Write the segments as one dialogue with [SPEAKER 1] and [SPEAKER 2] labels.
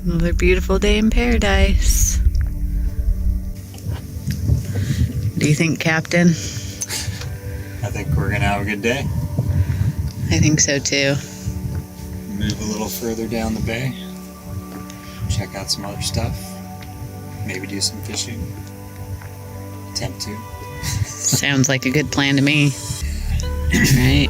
[SPEAKER 1] Another beautiful day in paradise. What do you think, Captain?
[SPEAKER 2] I think we're going to have a good day.
[SPEAKER 1] I think so too.
[SPEAKER 2] Move a little further down the bay. Check out some other stuff. Maybe do some fishing. Attempt to.
[SPEAKER 1] Sounds like a good plan to me. All right.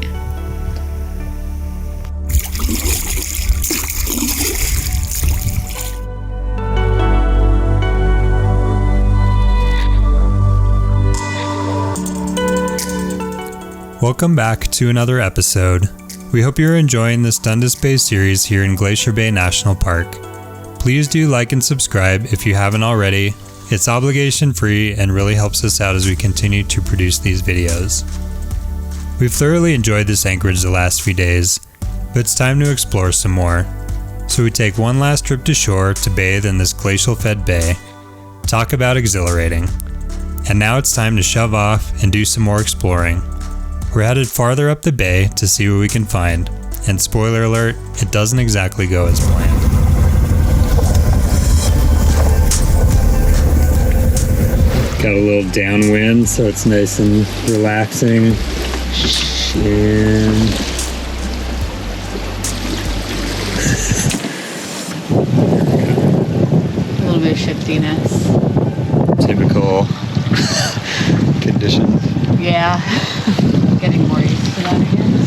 [SPEAKER 2] Welcome back to another episode. We hope you're enjoying this Dundas Bay series here in Glacier Bay National Park. Please do like and subscribe if you haven't already. It's obligation free and really helps us out as we continue to produce these videos. We've thoroughly enjoyed this anchorage the last few days, but it's time to explore some more. So we take one last trip to shore to bathe in this glacial-fed bay. Talk about exhilarating. And now it's time to shove off and do some more exploring. We're headed farther up the bay to see what we can find, and spoiler alert, it doesn't exactly go as planned. Got a little downwind, so it's nice and relaxing. And
[SPEAKER 1] A little bit of shiftiness.
[SPEAKER 2] typical conditions.
[SPEAKER 1] Yeah. Getting more used to that, I guess.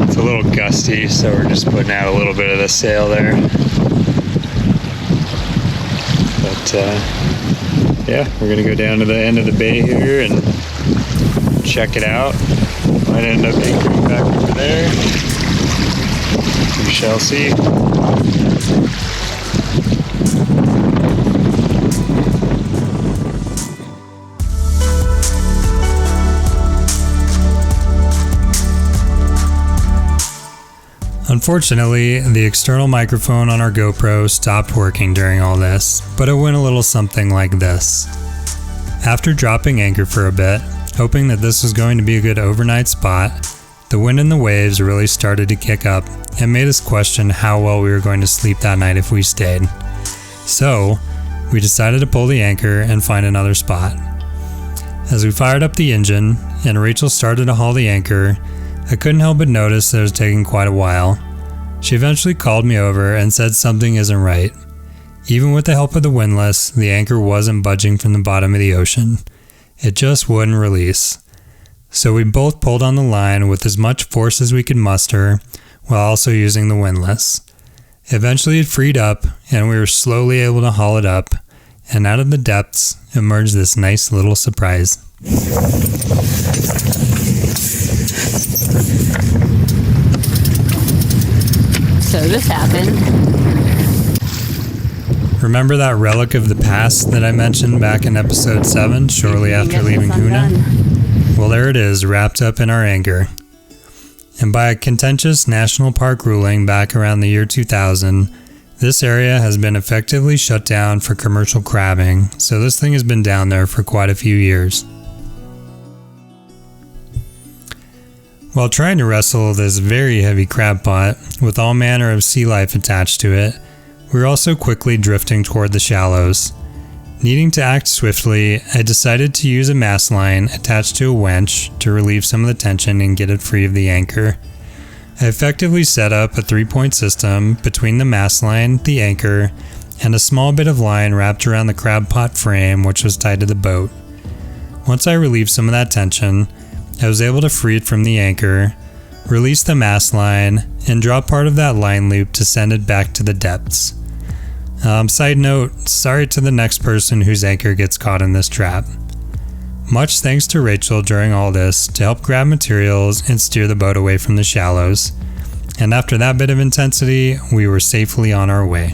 [SPEAKER 2] It's a little gusty, so we're just putting out a little bit of the sail there. But yeah, we're gonna go down to the end of the bay here and check it out. Might end up anchoring back over there. We shall see. Unfortunately, the external microphone on our GoPro stopped working during all this, but it went a little something like this. After dropping anchor for a bit, hoping that this was going to be a good overnight spot, the wind and the waves really started to kick up and made us question how well we were going to sleep that night if we stayed. So, we decided to pull the anchor and find another spot. As we fired up the engine and Rachel started to haul the anchor, I couldn't help but notice that it was taking quite a while. She eventually called me over and said something isn't right. Even with the help of the windlass, the anchor wasn't budging from the bottom of the ocean. It just wouldn't release. So we both pulled on the line with as much force as we could muster, while also using the windlass. Eventually it freed up, and we were slowly able to haul it up, and out of the depths emerged this nice little surprise.
[SPEAKER 1] So this happened.
[SPEAKER 2] Remember that relic of the past that I mentioned back in episode 7, shortly after leaving Hoonah? Well, there it is, wrapped up in our anchor. And by a contentious national park ruling back around the year 2000, this area has been effectively shut down for commercial crabbing, so this thing has been down there for quite a few years. While trying to wrestle this very heavy crab pot with all manner of sea life attached to it, we were also quickly drifting toward the shallows. Needing to act swiftly, I decided to use a mast line attached to a winch to relieve some of the tension and get it free of the anchor. I effectively set up a 3-point system between the mast line, the anchor, and a small bit of line wrapped around the crab pot frame which was tied to the boat. Once I relieved some of that tension, I was able to free it from the anchor, release the mast line, and drop part of that line loop to send it back to the depths. Side note, sorry to the next person whose anchor gets caught in this trap. Much thanks to Rachel during all this to help grab materials and steer the boat away from the shallows. And after that bit of intensity, we were safely on our way.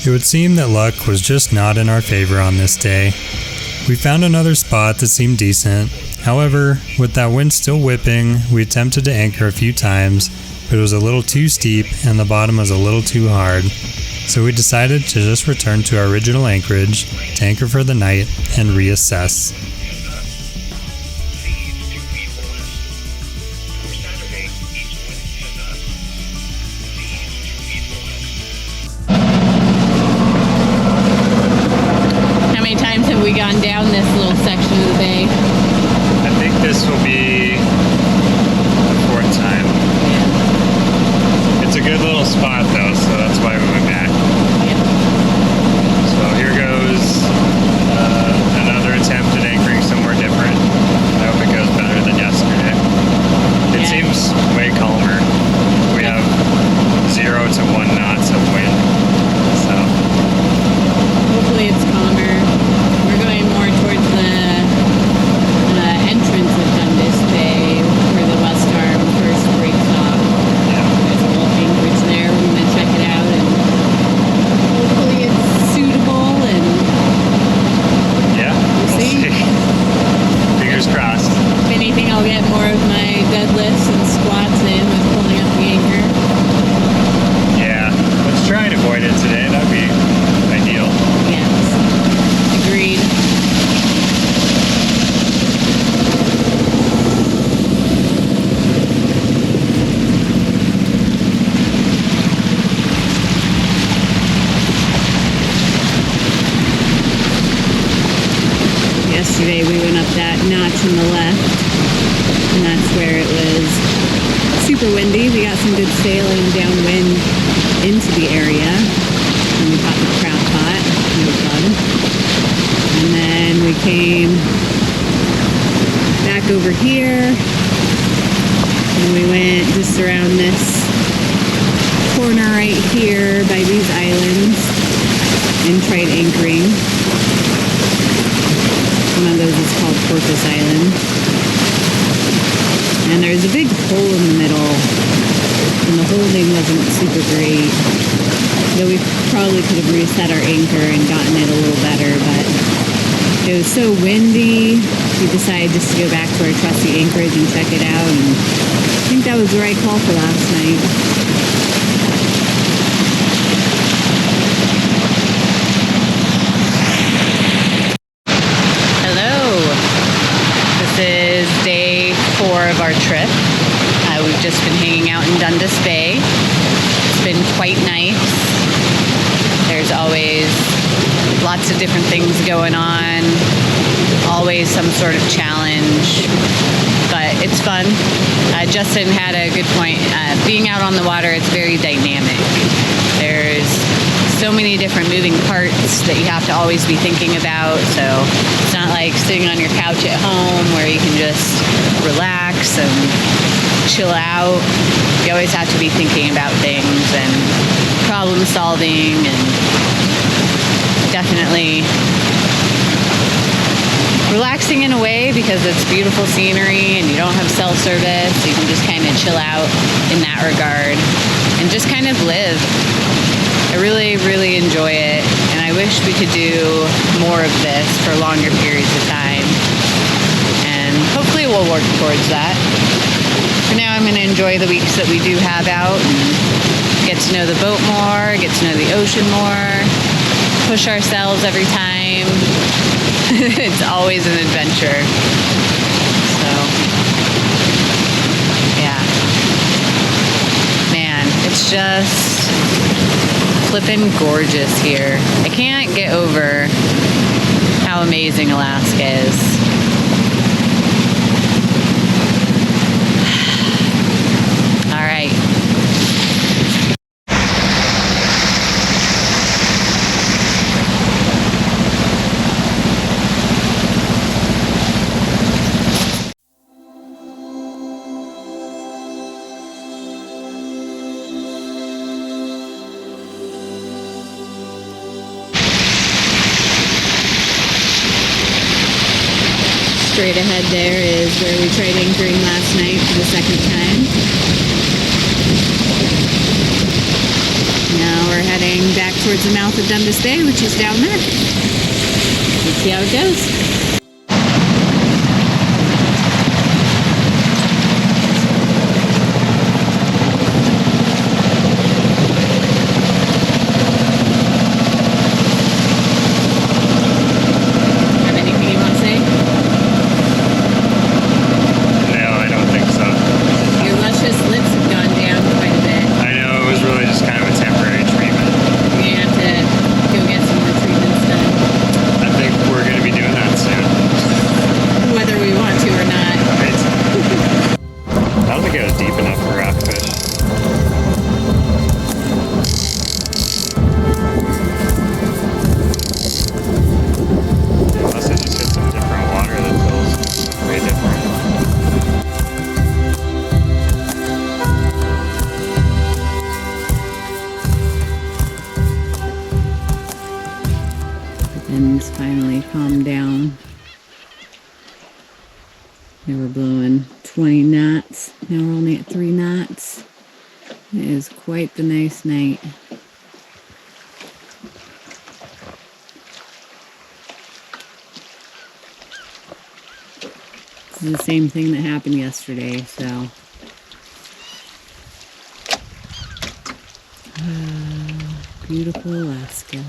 [SPEAKER 2] It would seem that luck was just not in our favor on this day. We found another spot that seemed decent. However, with that wind still whipping, we attempted to anchor a few times, but it was a little too steep and the bottom was a little too hard. So we decided to just return to our original anchorage, to anchor for the night, and reassess.
[SPEAKER 1] How many times have we gone down this little section of the bay?
[SPEAKER 2] I think this will be the fourth time. It's a good little spot though, so that's why we went back.
[SPEAKER 1] Yeah.
[SPEAKER 2] So here goes another attempt at anchoring somewhere different. I hope it goes better than yesterday. It seems way calmer. We have 0 to 1 knots of wind. So
[SPEAKER 1] Hopefully it's calmer. We're going more towards the entrance of Dundas Bay, where the west arm first breaks off.
[SPEAKER 2] yeah.
[SPEAKER 1] There's a little anchorage there. We're going to check it out, and hopefully it's suitable, and
[SPEAKER 2] Yeah,
[SPEAKER 1] we'll see.
[SPEAKER 2] Fingers crossed.
[SPEAKER 1] If anything, I'll get more of my deadlifts and squats in with pulling up the anchor.
[SPEAKER 2] Yeah, let's try and avoid it today. That'd be ideal.
[SPEAKER 1] Yes. Agreed. Yesterday we went up that notch on the left, and that's where it was super windy. We got some good sailing downwind into the area, and we caught the crab pot. No fun. And then we came back over here, and we went just around this corner right here by these islands and tried anchoring. One of those is called Porpoise Island. And there's a big hole in the middle, and the holding wasn't super great. Though we probably could have reset our anchor and gotten it a little better, but it was so windy, we decided just to go back to our trusty anchorage and check it out, and I think that was the right call for last night. This is day 4 of our trip. We've just been hanging out in Dundas Bay. It's been quite nice. There's always lots of different things going on, always some sort of challenge, but it's fun. Justin had a good point. Being out on the water, it's very dynamic. There's so many different moving parts that you have to always be thinking about, so it's not like sitting on your couch at home where you can just relax and chill out. You always have to be thinking about things and problem solving, and definitely relaxing in a way because it's beautiful scenery and you don't have cell service. You can just kind of chill out in that regard and just kind of live. I really, really enjoy it, and I wish we could do more of this for longer periods of time, and hopefully we'll work towards that. For now, I'm going to enjoy the weeks that we do have out and get to know the boat more, get to know the ocean more, push ourselves every time. It's always an adventure. So, yeah. Man, it's just flippin' gorgeous here. I can't get over how amazing Alaska is. All right. Straight ahead there is where we tried anchoring last night for the second time. Now we're heading back towards the mouth of Dundas Bay, which is down there. Let's see how it goes. Winds finally calmed down. They were blowing 20 knots. Now we're only at 3 knots. It is quite the nice night. This is the same thing that happened yesterday, so. Beautiful Alaska.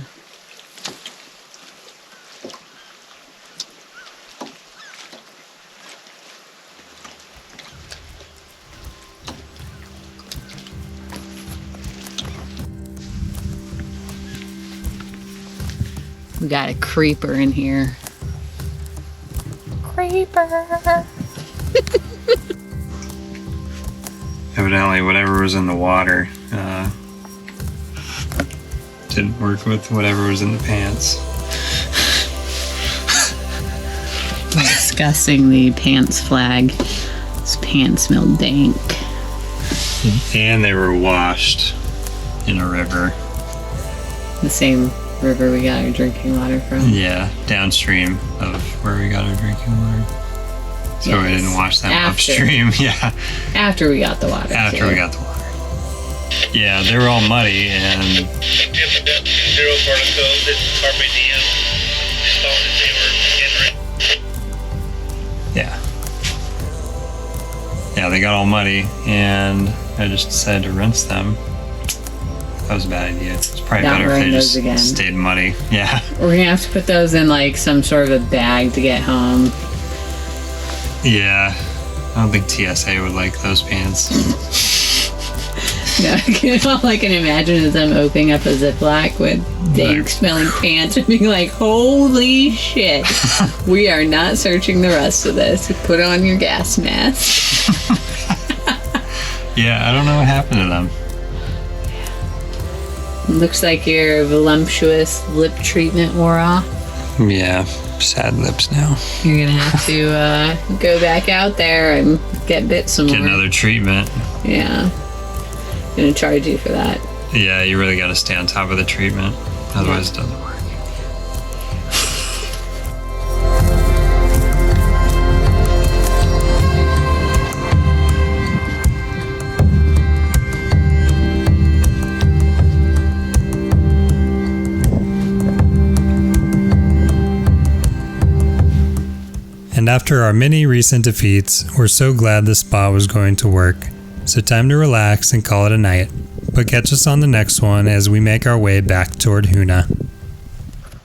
[SPEAKER 1] We got a creeper in here. Creeper!
[SPEAKER 2] Evidently, whatever was in the water didn't work with whatever was in the pants.
[SPEAKER 1] Discussing the pants flag. This pants smelled dank.
[SPEAKER 2] And they were washed in a river.
[SPEAKER 1] The same river we got our drinking water from.
[SPEAKER 2] Yeah, downstream of where we got our drinking water. So
[SPEAKER 1] yes.
[SPEAKER 2] we didn't wash them upstream. Yeah.
[SPEAKER 1] After we got the water.
[SPEAKER 2] After we got the water. Yeah, they were all muddy and. Yeah. Yeah, they got all muddy and I just decided to rinse them. That was a bad idea. It's probably better if they just stayed muddy. Yeah.
[SPEAKER 1] We're gonna have to put those in like some sort of a bag to get home.
[SPEAKER 2] Yeah. I don't think TSA would like those pants.
[SPEAKER 1] No, all I can imagine is them opening up a Ziploc with dank smelling pants and being like, holy shit, we are not searching the rest of this. Put on your gas mask.
[SPEAKER 2] Yeah, I don't know what happened to them.
[SPEAKER 1] Looks like your voluptuous lip treatment wore off.
[SPEAKER 2] Yeah, sad lips now.
[SPEAKER 1] You're gonna have to go back out there and get bit some more.
[SPEAKER 2] Get another treatment.
[SPEAKER 1] Yeah. Gonna charge you for that.
[SPEAKER 2] Yeah, you really gotta stay on top of the treatment. Otherwise it doesn't work. And after our many recent defeats, we're so glad this spot was going to work. So time to relax and call it a night. But catch us on the next one as we make our way back toward Hoonah.